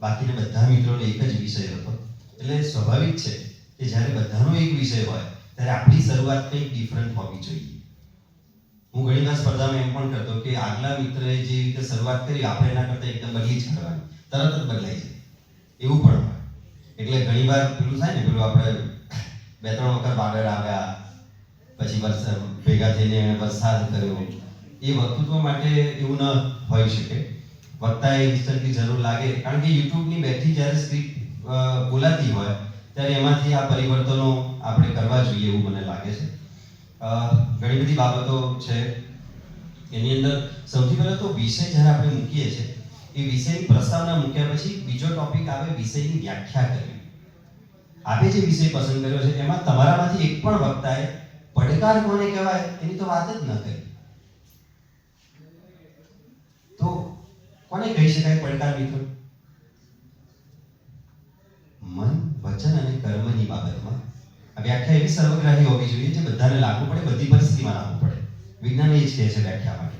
બાકીના બધા મિત્રોનો એક જ વિષય હતો. એટલે સ્વાભાવિક છે કે જ્યારે બધાનો એક વિષય હોય ત્યારે આપણી શરૂઆત કંઈક ડિફરન્ટ હોવી જોઈએ. હું ઘણી વાર સ્પર્ધામાં એમ પણ કરતો કે આગલા મિત્રએ જે રીતે શરૂઆત કરી આપણે એના કરતાં એકદમ બદલી જ કરવાની, તરત જ બદલાઈ જાય એવું પણ હોય. એટલે ઘણી વાર પેલું થાય ને, પેલું આપણે 2-3 વખત વાદળ આવ્યા પછી વરસાદ ભેગા થઈને વરસાદ કર્યો, એ વક્તૃત્વ માટે એવું ન હોઈ શકે. વક્તાએ ઇન્સ્ટન્ટલી જરૂર લાગે, કારણ કે યુટ્યુબની બેઠી જ્યારે સ્ક્રિપ્ટ બોલાતી હોય ત્યારે એમાંથી આ પરિવર્તનો આપણે કરવા જોઈએ એવું મને લાગે છે. ઘણી બધી બાબતો છે એની અંદર. સૌથી પહેલાં તો વિષય જ્યારે આપણે મૂકીએ છીએ એ વિષયની પ્રસ્તાવના મૂક્યા પછી બીજો ટોપિક આવે વિષયની વ્યાખ્યા કરવી. આપે જે વિષય પસંદ કર્યો છે એમાં તમારામાંથી એક પણ વક્તાએ પડકાર કોને કહેવાય એની તો વાત જ ન કરી. તો કોને કહી શકાય પડકાર મિત્રો? મન, વચન અને કર્મની બાબતમાં આ વ્યાખ્યા એવી સર્વગ્રાહી હોવી જોઈએ જે બધાને લાગુ પડે, બધી પરિસ્થિતિમાં લાગુ પડે. વિજ્ઞાન એ જ કહે છે વ્યાખ્યા માટે.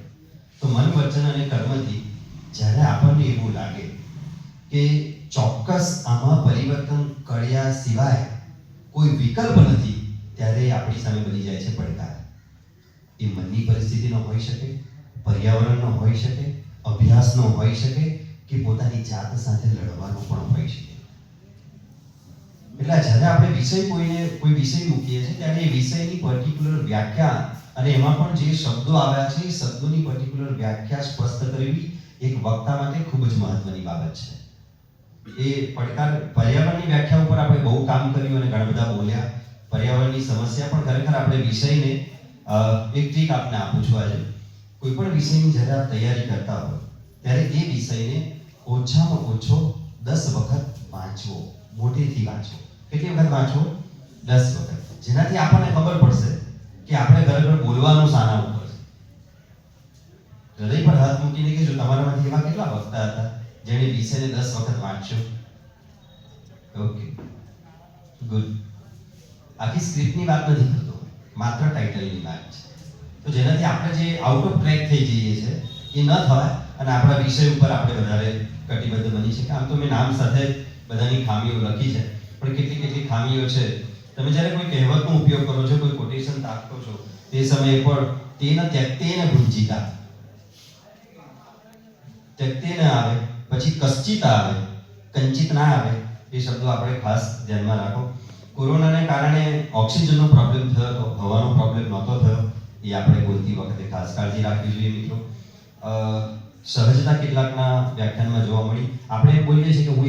તો મન, વચન અને કર્મથી જ્યારે આપણને એવું લાગે કે ચોક્કસ આમાં પરિવર્તન કર્યા સિવાય કોઈ વિકલ્પ નથી, ત્યારે આપણી સામે બની જાય છે પડકાર. એ મનની પરિસ્થિતિનો હોઈ શકે, પર્યાવરણનો હોઈ શકે, અભ્યાસનો હોઈ શકે કે પોતાની જાત સાથે લડવાનો પણ હોઈ શકે. એટલે જ્યારે આપણે કોઈ વિષય મૂકીએ છીએ ત્યારે એ વિષયની પર્ટિક્યુલર વ્યાખ્યા અને એમાં પણ જે શબ્દો આવ્યા છે એ શબ્દોની પર્ટિક્યુલર વ્યાખ્યા સ્પષ્ટ કરવી એક વક્તા માટે ખૂબ જ મહત્વની બાબત છે. એ પડકાર પર્યાવરણની વ્યાખ્યા ઉપર આપણે બહુ કામ કર્યું અને ઘણા બધા બોલ્યા. પર્યાવરણની સમસ્યા પણ ખરેખર આપણે વિષયને એક ટ્રીક આપને આપું છું આજે. કોઈ પણ વિષયની જ્યારે આપ તૈયારી કરતા હો ત્યારે એ વિષયને ઓછામાં ઓછો 10 વખત વાંચવો, મોટેથી વાંચવો. કેટલી વખત વાંચવો? 10 વખત. જેનાથી આપણને ખબર પડશે કે આપણે ખરેખર બોલવાનું શાના ઉપર છે. હૃદય પર હાથ મૂકીને કહેજો, તમારામાંથી એવા કેટલા વક્તા હતા જેણે વિષયને 10 વખત વાંચ્યો? Okay, good. આખી સ્ક્રિપ્ટની વાત નથી કરતો, માત્ર ટાઇટલની વાત છે. તો જેનાથી આપણે જે આઉટ ઓફ ટ્રેક થઈ જઈએ છે એ ન થાય અને આપણા વિષય ઉપર આપણે વધારે કટિબદ્ધ બની શકીએ. આમ તો મેં નામ સાથે બધાની ખામીઓ લખી છે, પણ કેટલી ખામીઓ છે. તમે જ્યારે કોઈ કહેવતનો ઉપયોગ કરો છો, કોઈ કોટેશન તાકતો છો, તે સમયે પણ તેન ત્યક્તેન ભુંજીતા, ત્યક્તેન આવે, પછી કશ્ચિત આવે, કંચિત ના આવે. એ શબ્દો આપણે ખાસ ધ્યાનમાં રાખો. કોરોનાને કારણે ઓક્સિજનનો પ્રોબ્લેમ થયો હતો, હવાનો પ્રોબ્લેમ નહોતો થયો. એ આપણે બોલતી વખતે ખાસ કાળજી રાખવી જોઈએ મિત્રો. સહજતા કેટલાકના વ્યાખ્યાનમાં જોવા મળી. આપણે એમ બોલીએ છીએ કે હું